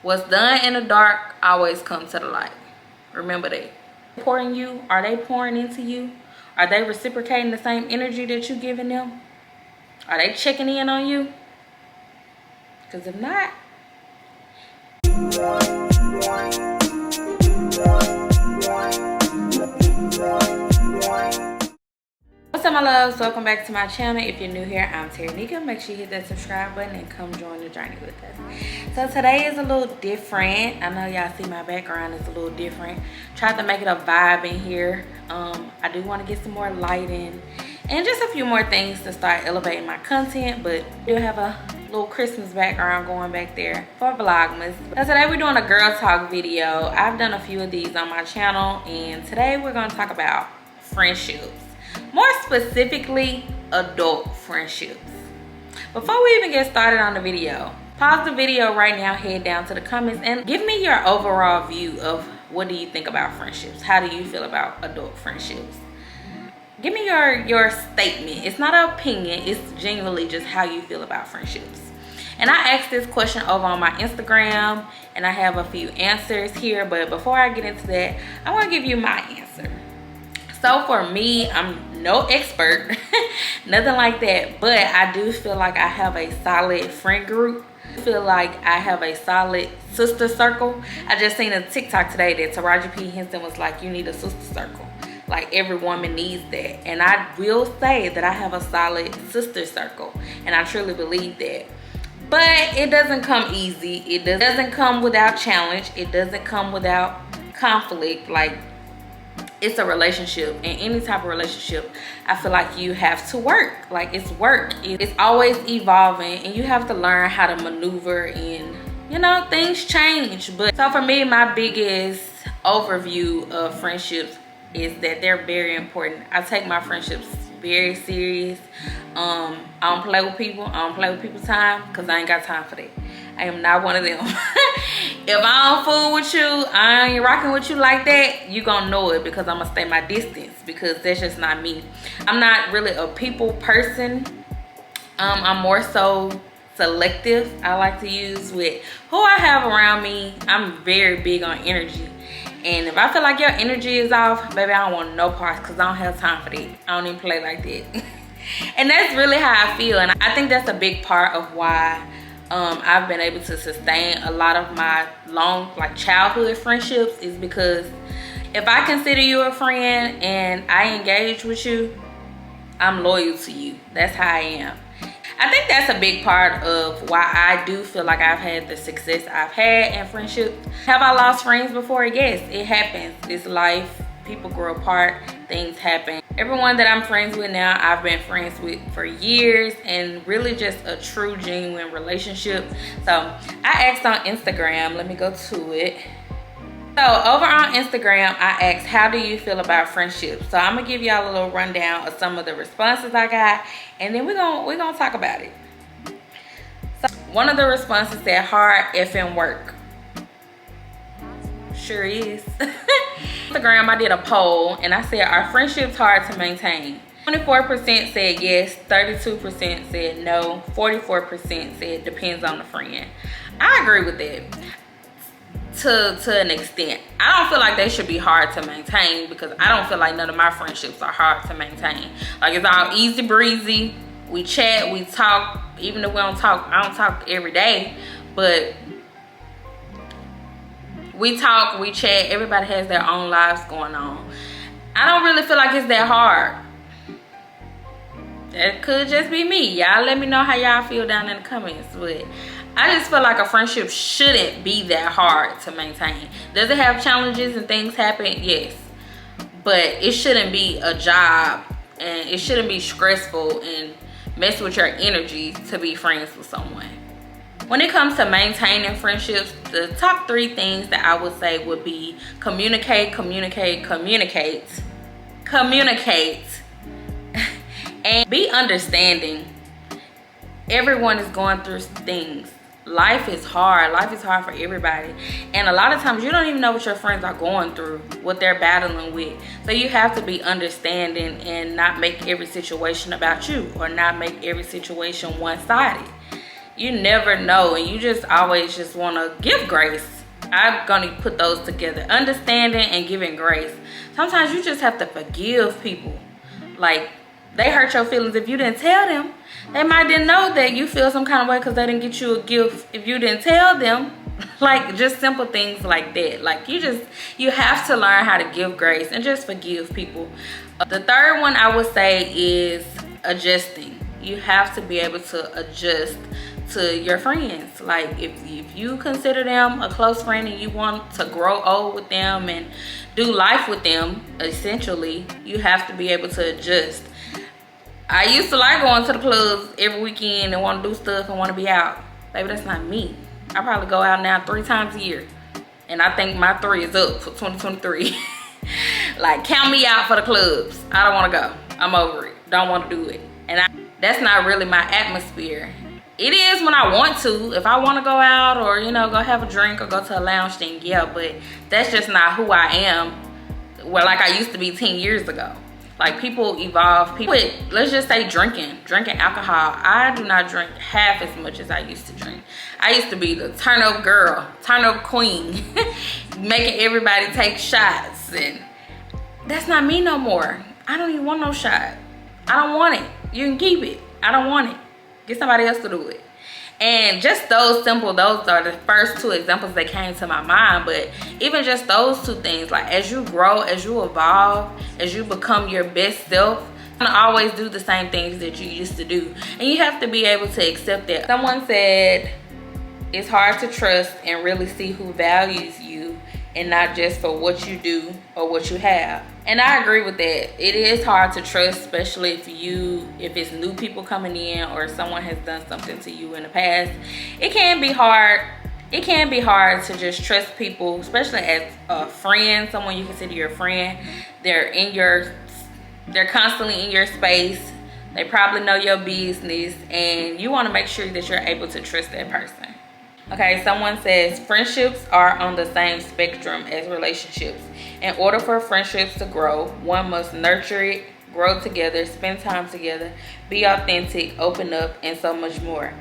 What's done in the dark always comes to the light. Remember that. Pouring you, are they pouring into you? Are they reciprocating the same energy that you're giving them? Are they checking in on you? Because if not, what's up, my loves? Welcome back to my channel. If you're new here, I'm Taranika. Make sure you hit that subscribe button and come join the journey with us. So today is a little different. I know y'all see my background is a little different. Tried to make it a vibe in here. I do want to get some more lighting and just a few more things to start elevating my content, but I do have a little Christmas background going back there for Vlogmas. So today we're doing a girl talk video. I've done a few of these on my channel, and today we're going to talk about friendships. More specifically, adult friendships. Before we even get started on the video, pause the video right now, head down to the comments, and give me your overall view of what do you think about friendships? How do you feel about adult friendships? Give me your statement. It's not an opinion, it's genuinely just how you feel about friendships. And I asked this question over on my Instagram, and I have a few answers here, but before I get into that, I want to give you my answer. So for me, I'm no expert, nothing like that, but I do feel like I have a solid friend group. I feel like I have a solid sister circle. I just seen a TikTok today that Taraji P. Henson was like, you need a sister circle. Like every woman needs that. And I will say that I have a solid sister circle, and I truly believe that. But it doesn't come easy. It doesn't come without challenge. It doesn't come without conflict. Like, it's a relationship, and any type of relationship, I feel like you have to work. Like, it's work. It's always evolving, and you have to learn how to maneuver, and you know, things change. But so for me, my biggest overview of friendships is that they're very important. I take my friendships very serious. I don't play with people. I don't play with people's time, because I ain't got time for that. I am not one of them. If I don't fool with you, I ain't rocking with you like that, you gonna know it, because I'm gonna stay my distance, because that's just not me. I'm not really a people person. I'm more so selective. I like to use with who I have around me. I'm very big on energy. And if I feel like your energy is off, baby, I don't want no parts, because I don't have time for that. I don't even play like that. And that's really how I feel. And I think that's a big part of why I've been able to sustain a lot of my long, like, childhood friendships, is because if I consider you a friend and I engage with you, I'm loyal to you. That's how I am. I think that's a big part of why I do feel like I've had the success I've had in friendships. Have I lost friends before? Yes, it happens. It's life. People grow apart. Things happen. Everyone that I'm friends with now, I've been friends with for years, and really just a true, genuine relationship. So I asked on Instagram, let me go to it. So over on Instagram, I asked, how do you feel about friendships? So I'm gonna give y'all a little rundown of some of the responses I got, and then we're gonna talk about it. So one of the responses said, hard effing work. Sure is. Instagram, I did a poll, and I said, are friendships hard to maintain? 24% said yes, 32% said no, 44% said depends on the friend. I agree with that to an extent. I don't feel like they should be hard to maintain, because I don't feel like none of my friendships are hard to maintain. Like, it's all easy breezy. We chat, we talk, even if we don't talk, I don't talk every day, but we talk, we chat. Everybody has their own lives going on. I don't really feel like it's that hard. That could just be me. Y'all let me know how y'all feel down in the comments. But I just feel like a friendship shouldn't be that hard to maintain. Does it have challenges and things happen? Yes. But it shouldn't be a job, and it shouldn't be stressful and mess with your energy to be friends with someone. When it comes to maintaining friendships, the top 3 things that I would say would be communicate, communicate, communicate, communicate, and be understanding. Everyone is going through things. Life is hard. Life is hard for everybody. And a lot of times you don't even know what your friends are going through, what they're battling with. So you have to be understanding and not make every situation about you, or not make every situation one-sided. You never know, and you just always just want to give grace. I'm gonna put those together: understanding and giving grace. Sometimes you just have to forgive people. Like, they hurt your feelings. If you didn't tell them, they might didn't know that you feel some kind of way because they didn't get you a gift if you didn't tell them. Like, just simple things like that. Like, you have to learn how to give grace and just forgive people. The third one I would say is adjusting. You have to be able to adjust to your friends. Like, if you consider them a close friend and you want to grow old with them and do life with them, essentially, you have to be able to adjust. I used to like going to the clubs every weekend and want to do stuff and want to be out. Baby, that's not me. I probably go out now 3 times a year, and I think my 3 is up for 2023. Like, count me out for the clubs. I don't want to go. I'm over it. Don't want to do it. And that's not really my atmosphere. It is when I want to. If I want to go out or, you know, go have a drink or go to a lounge, then yeah, but that's just not who I am. Well, like I used to be 10 years ago. Like, people evolve. People, let's just say drinking alcohol. I do not drink half as much as I used to drink. I used to be the turn up girl, turn up queen, making everybody take shots, and that's not me no more. I don't even want no shot. I don't want it. You can keep it. I don't want it. Get somebody else to do it. And just those are the first 2 examples that came to my mind. But even just those 2 things, like, as you grow, as you evolve, as you become your best self, you're gonna always do the same things that you used to do. And you have to be able to accept that. Someone said it's hard to trust and really see who values you, and not just for what you do or what you have. And I agree with that. It is hard to trust, especially if it's new people coming in or someone has done something to you in the past. It can be hard. It can be hard to just trust people, especially as a friend, someone you consider your friend. They're constantly in your space. They probably know your business, and you want to make sure that you're able to trust that person. Okay, someone says friendships are on the same spectrum as relationships. In order for friendships to grow, one must nurture it, grow together, spend time together, be authentic, open up, and so much more.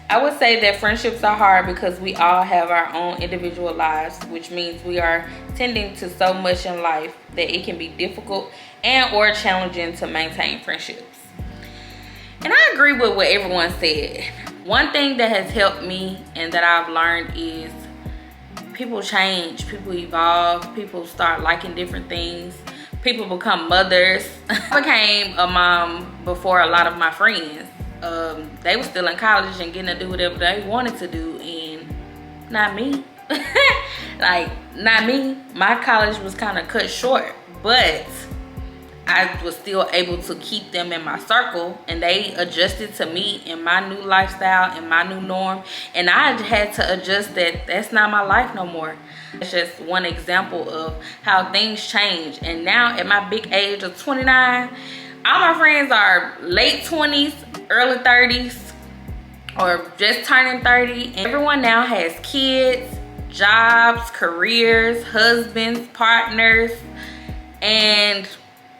I would say that friendships are hard because we all have our own individual lives, which means we are tending to so much in life that it can be difficult and or challenging to maintain friendships. And I agree with what everyone said. One thing that has helped me and that I've learned is people change, people evolve, people start liking different things, people become mothers. I became a mom before a lot of my friends. They were still in college and getting to do whatever they wanted to do, and not me. Like, not me. My college was kind of cut short, but I was still able to keep them in my circle, and they adjusted to me and my new lifestyle and my new norm, and I had to adjust that that's not my life no more. It's just one example of how things change. And now at my big age of 29, all my friends are late 20s, early 30s, or just turning 30, and everyone now has kids, jobs, careers, husbands, partners, and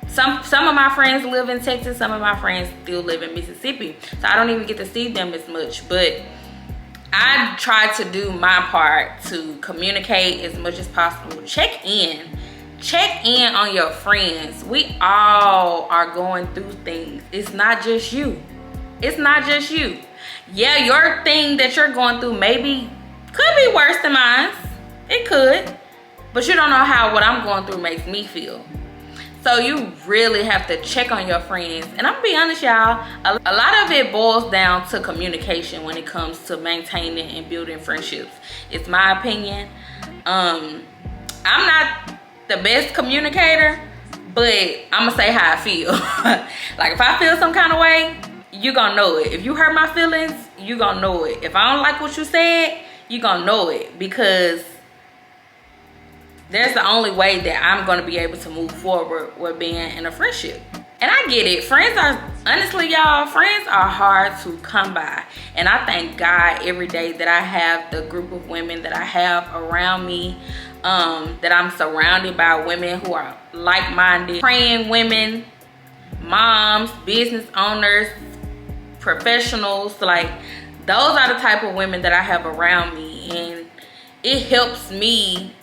some of my friends live in Texas, some of my friends still live in Mississippi, so I don't even get to see them as much. But I try to do my part to communicate as much as possible. Check in on your friends. We all are going through things. It's not just you. Yeah, your thing that you're going through maybe could be worse than mine. It could, but you don't know how what I'm going through makes me feel. So you really have to check on your friends. And I'm gonna be honest, y'all, a lot of it boils down to communication when it comes to maintaining and building friendships. It's my opinion. I'm not the best communicator, but I'm gonna say how I feel. Like, if I feel some kind of way, you gonna know it. If you hurt my feelings, you gonna know it. If I don't like what you said, you gonna know it, because there's the only way that I'm gonna be able to move forward with being in a friendship. And I get it. Friends are, honestly, y'all, friends are hard to come by. And I thank God every day that I have the group of women that I have around me, that I'm surrounded by women who are like-minded, praying women, moms, business owners, professionals. Like, those are the type of women that I have around me, and it helps me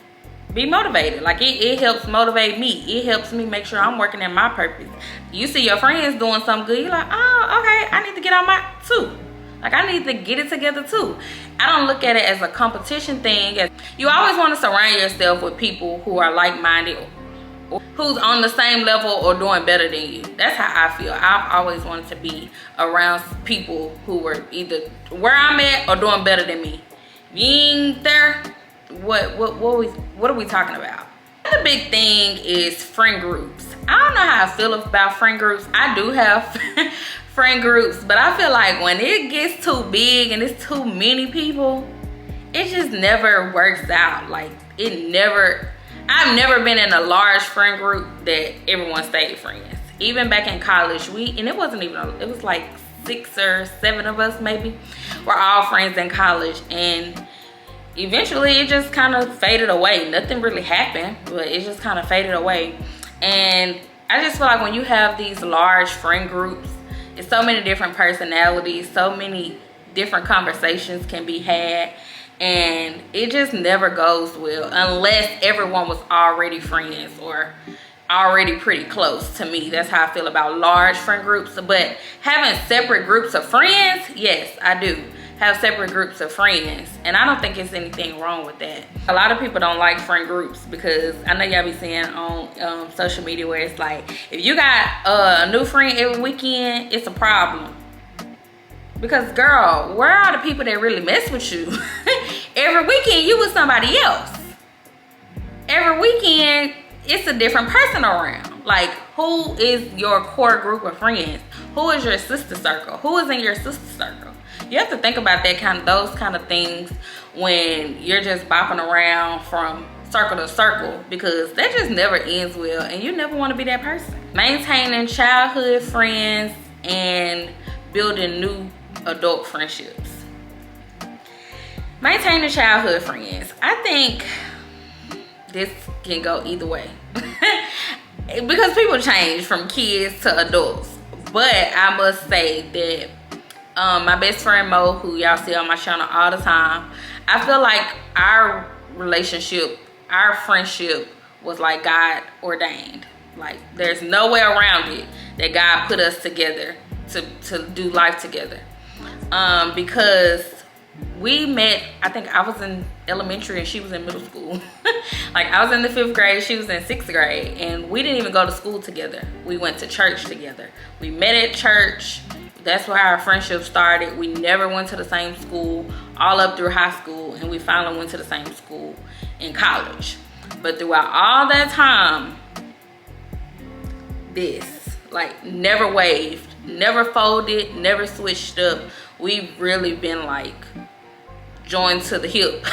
be motivated. Like it helps motivate me. It helps me make sure I'm working at my purpose. You see your friends doing something good, you're like, oh, okay, I need to get on my too. Like I need to get it together too. I don't look at it as a competition thing. You always want to surround yourself with people who are like-minded, who's on the same level or doing better than you. That's how I feel. I've always wanted to be around people who were either where I'm at or doing better than me. If you ain't there, what are we talking about? The big thing is friend groups. I don't know how I feel about friend groups. I do have friend groups, but I feel like when it gets too big and it's too many people, it just never works out. Like I've never been in a large friend group that everyone stayed friends. Even back in college, and it was like 6 or 7 of us maybe. We're all friends in college, and eventually it just kind of faded away. Nothing really happened, but it just kind of faded away. And I just feel like when you have these large friend groups, it's so many different personalities, so many different conversations can be had, and it just never goes well unless everyone was already friends or already pretty close. To me, that's how I feel about large friend groups. But having separate groups of friends, yes, I do have separate groups of friends, and I don't think it's anything wrong with that. A lot of people don't like friend groups because I know y'all be seeing on social media where it's like, if you got a new friend every weekend, it's a problem. Because girl, where are the people that really mess with you? Every weekend you with somebody else. Every weekend it's a different person around. Like, who is your core group of friends? Who is your sister circle? Who is in your sister circle? You have to think about those kind of things when you're just bopping around from circle to circle, because that just never ends well, and you never want to be that person. Maintaining childhood friends and building new adult friendships. Maintaining childhood friends. I think this can go either way because people change from kids to adults. But I must say that my best friend Mo, who y'all see on my channel all the time, I feel like our relationship, our friendship was like God ordained. Like there's no way around it that God put us together to do life together. Because we met, I think I was in elementary and she was in middle school. Like I was in the 5th grade, she was in 6th grade, and we didn't even go to school together. We went to church together. We met at church. That's where our friendship started. We never went to the same school all up through high school, and we finally went to the same school in college. But throughout all that time, this, like, never waved, never folded, never switched up. We've really been like joined to the hip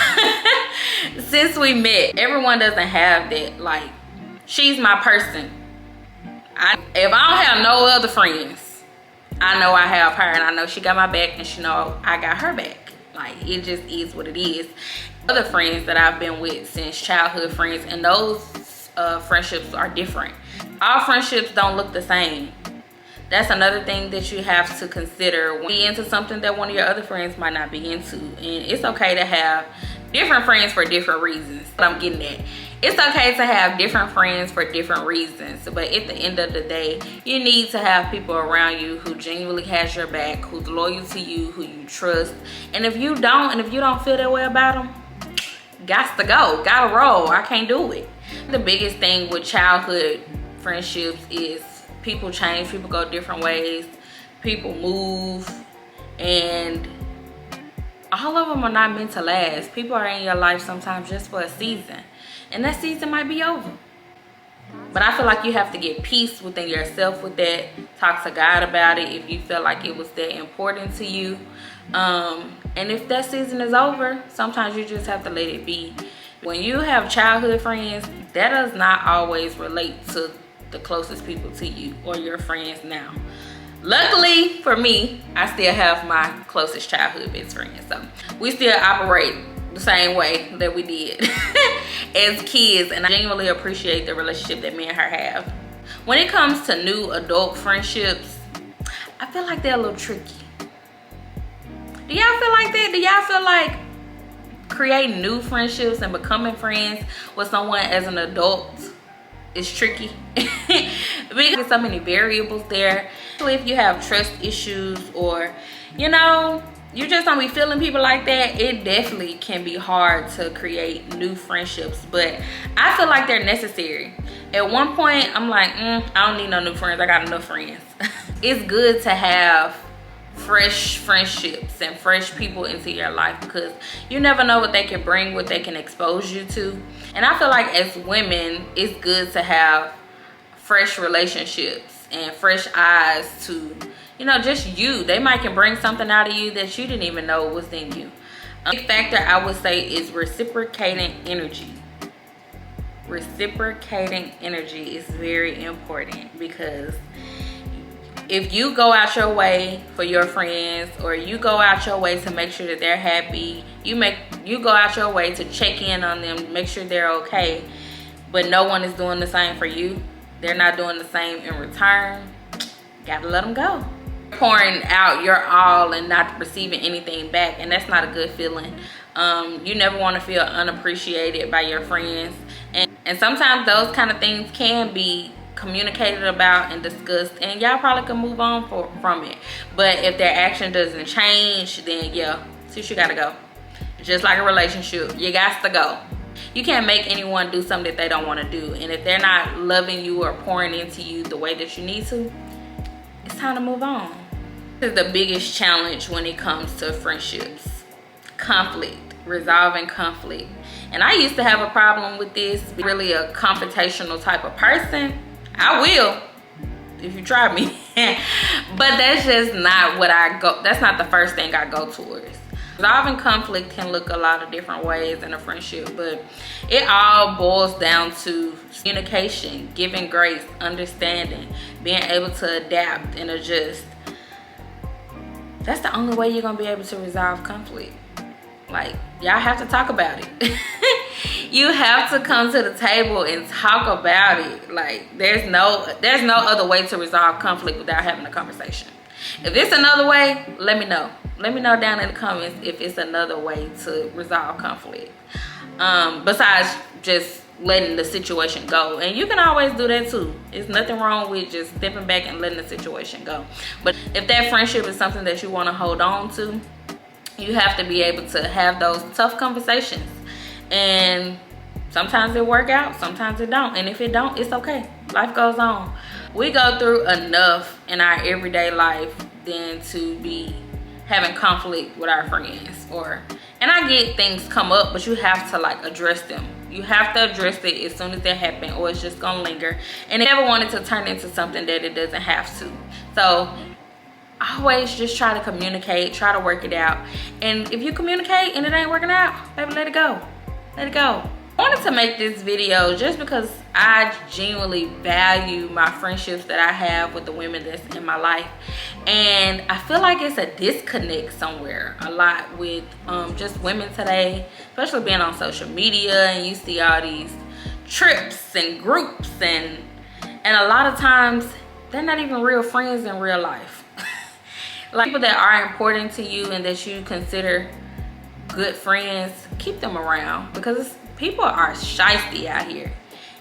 since we met. Everyone doesn't have that. Like, she's my person. If I don't have no other friends, I know I have her, and I know she got my back, and she know I got her back. Like, it just is what it is. Other friends that I've been with since childhood friends, and those friendships are different. All friendships don't look the same. That's another thing that you have to consider when you're into something that one of your other friends might not be into. And it's okay to have different friends for different reasons. But I'm getting at, it's okay to have different friends for different reasons. But at the end of the day, you need to have people around you who genuinely has your back, who's loyal to you, who you trust. And if you don't feel that way about them, gots to go, gotta roll. I can't do it. The biggest thing with childhood friendships is people change, people go different ways, people move, and all of them are not meant to last. People are in your life sometimes just for a season, and that season might be over. But I feel like you have to get peace within yourself with that. Talk to God about it if you feel like it was that important to you. And if that season is over, sometimes you just have to let it be. When you have childhood friends, that does not always relate to the closest people to you or your friends now. Luckily for me, I still have my closest childhood best friends, so we still operate the same way that we did as kids, and I genuinely appreciate the relationship that me and her have. When it comes to new adult friendships, I feel like they're a little tricky. Do y'all feel like that? Do y'all feel like creating new friendships and becoming friends with someone as an adult is tricky? Because there's so many variables there. If you have trust issues, or you know, you just don't be feeling people like that, it definitely can be hard to create new friendships. But I feel like they're necessary. At one point, I'm like, I don't need no new friends. I got enough friends. It's good to have fresh friendships and fresh people into your life, because you never know what they can bring, what they can expose you to. And I feel like as women, it's good to have fresh relationships and fresh eyes to, you know, just you. They might can bring something out of you that you didn't even know was in you. A big factor I would say is reciprocating energy. Reciprocating energy is very important, because if you go out your way for your friends, or you go out your way to make sure that they're happy, you go out your way to check in on them, make sure they're okay, but no one is doing the same for you, they're not doing the same in return, gotta let them go. Pouring out your all and not receiving anything back, and that's not a good feeling. You never want to feel unappreciated by your friends, and sometimes those kind of things can be communicated about and discussed, and y'all probably can move on from it. But if their action doesn't change, then yeah, sis, you gotta go. Just like a relationship, you got to go. You can't make anyone do something that they don't want to do, and if they're not loving you or pouring into you the way that you need to, it's time to move on. This is the biggest challenge when it comes to friendships: conflict, resolving conflict. And I used to have a problem with this. Really a confrontational type of person. I will, if you try me. But that's just not what I go, that's not the first thing I go towards. Resolving conflict can look a lot of different ways in a friendship, but it all boils down to communication, giving grace, understanding, being able to adapt and adjust. That's the only way you're gonna be able to resolve conflict. Like, y'all have to talk about it. You have to come to the table and talk about it. Like, there's no other way to resolve conflict without having a conversation. If it's another way, let me know. Let me know down in the comments if it's another way to resolve conflict. Besides just letting the situation go. And you can always do that too. There's nothing wrong with just stepping back and letting the situation go. But if that friendship is something that you want to hold on to, you have to be able to have those tough conversations. And sometimes it work out, sometimes it don't. And if it don't, it's okay. Life goes on. We go through enough in our everyday life than to be having conflict with our friends. And I get things come up, but you have to like address them. You have to address it as soon as they happen, or it's just gonna linger. And I never want it to turn into something that it doesn't have to. So always just try to communicate, try to work it out. And if you communicate and it ain't working out, baby, let it go. Let it go. I wanted to make this video just because I genuinely value my friendships that I have with the women that's in my life. And I feel like it's a disconnect somewhere a lot with just women today, especially being on social media, and you see all these trips and groups, and a lot of times they're not even real friends in real life. Like, people that are important to you and that you consider good friends, keep them around, because people are shysty out here.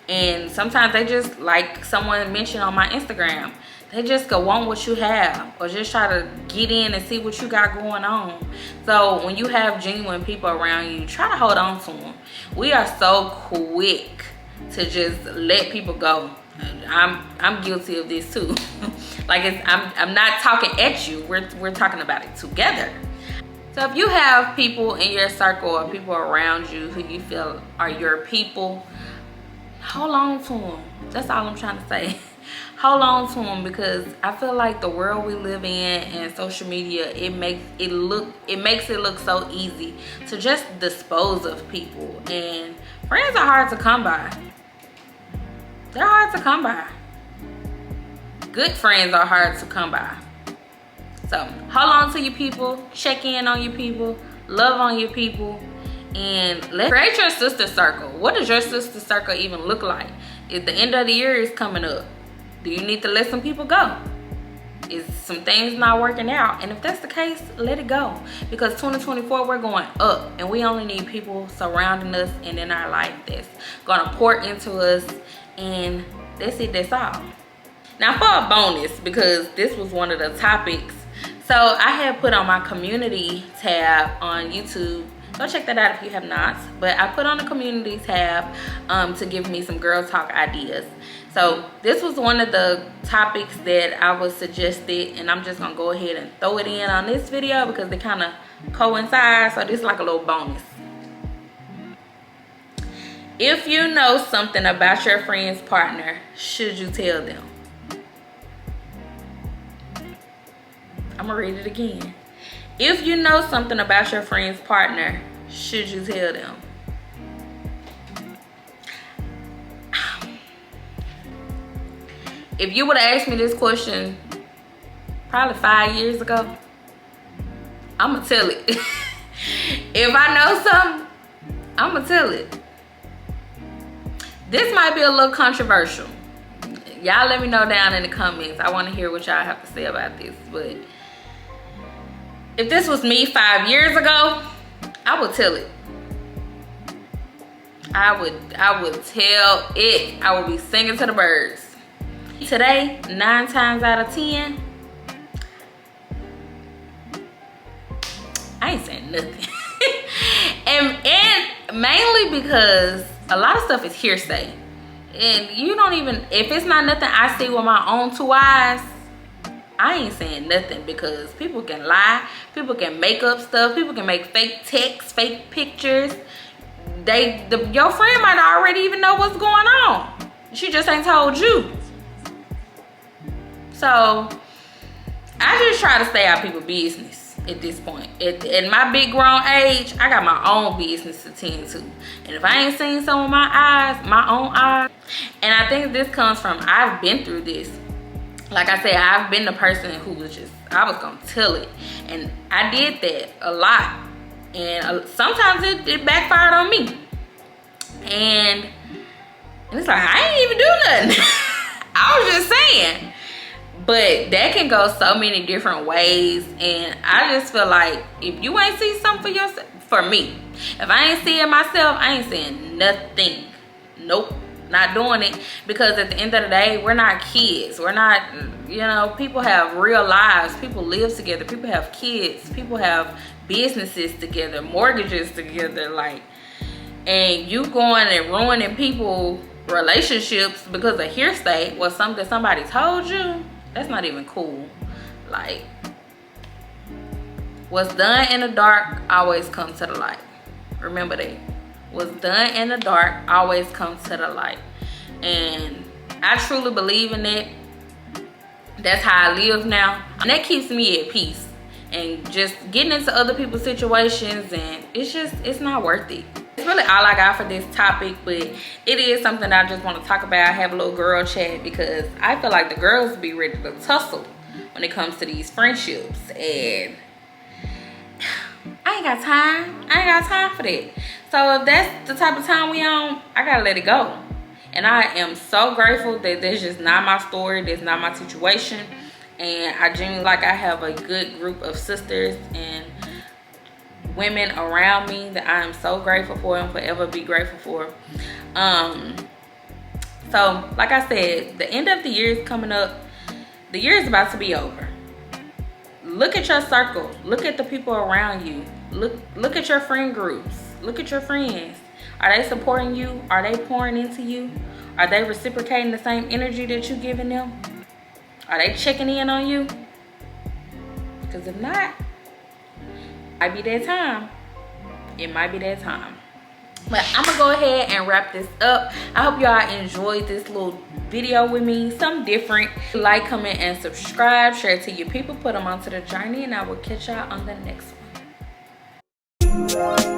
And sometimes they just, like someone mentioned on my Instagram, they just go want what you have, or just try to get in and see what you got going on. So when you have genuine people around you, try to hold on to them. We are so quick to just let people go. I'm guilty of this too. Like, I'm not talking at you, we're talking about it together. So if you have people in your circle or people around you who you feel are your people, hold on to them. That's all I'm trying to say. Hold on to them, because I feel like the world we live in and social media, it makes it look so easy to just dispose of people. And friends are hard to come by. They're hard to come by. Good friends are hard to come by. So hold on to your people, check in on your people, love on your people, and let's create your sister circle. What does your sister circle even look like? If the end of the year is coming up, do you need to let some people go? Is some things not working out? And if that's the case, let it go. Because 2024, we're going up, and we only need people surrounding us and in our life that's gonna pour into us, and that's it, that's all. Now for a bonus, because this was one of the topics, so I had put on my community tab on YouTube. Go check that out if you have not. But I put on the community tab to give me some girl talk ideas. So this was one of the topics that I was suggested, and I'm just gonna go ahead and throw it in on this video because they kind of coincide. So this is like a little bonus. If you know something about your friend's partner, should you tell them? I'm gonna read it again. If you know something about your friend's partner, should you tell them? If you would have asked me this question probably 5 years ago, I'm gonna tell it. If I know something, I'm gonna tell it. This might be a little controversial. Y'all let me know down in the comments. I want to hear what y'all have to say about this. But if this was me 5 years ago, I would tell it. I would tell it. I would be singing to the birds. Today, 9 times out of 10, I ain't saying nothing. and mainly because a lot of stuff is hearsay. And you don't even, if it's not nothing I see with my own 2 eyes, I ain't saying nothing, because people can lie, people can make up stuff, people can make fake texts, fake pictures. Your friend might already even know what's going on. She just ain't told you. So I just try to stay out of people's business at this point. At my big grown age, I got my own business to tend to. And if I ain't seen some of my own eyes, and I think this comes from, I've been through this. Like I said, I've been the person who was just, I was gonna tell it. And I did that a lot. And sometimes it backfired on me. And it's like, I ain't even do nothing. I was just saying. But that can go so many different ways. And I just feel like if you ain't see something for yourself, for me, if I ain't see it myself, I ain't saying nothing. Nope, not doing it. Because at the end of the day, we're not kids. We're not, you know, people have real lives. People live together. People have kids. People have businesses together, mortgages together. Like, and you going and ruining people's relationships because of hearsay or something somebody told you. That's not even cool. Like, what's done in the dark always comes to the light. Remember that. What's done in the dark always comes to the light. And I truly believe in that. That's how I live now. And that keeps me at peace. And just getting into other people's situations, and it's not worth it. It's really all I got for this topic, but it is something that I just want to talk about. Have a little girl chat, because I feel like the girls be ready to tussle when it comes to these friendships, and I ain't got time. I ain't got time for that. So if that's the type of time we on, I gotta let it go. And I am so grateful that that's just not my story. That's not my situation. And I genuinely, like, I have a good group of sisters and women around me that I am so grateful for and forever be grateful for. So like I said, the end of the year is coming up. The year is about to be over. Look at your circle. Look at the people around you. Look at your friend groups. Look at your friends. Are they supporting you? Are they pouring into you? Are they reciprocating the same energy that you're giving them? Are they checking in on you? Because if not, might be that time. It might be that time. But I'm gonna go ahead and wrap this up. I hope y'all enjoyed this little video with me, something different. Like, comment, and subscribe. Share it to your people. Put them onto the journey, and I will catch y'all on the next one.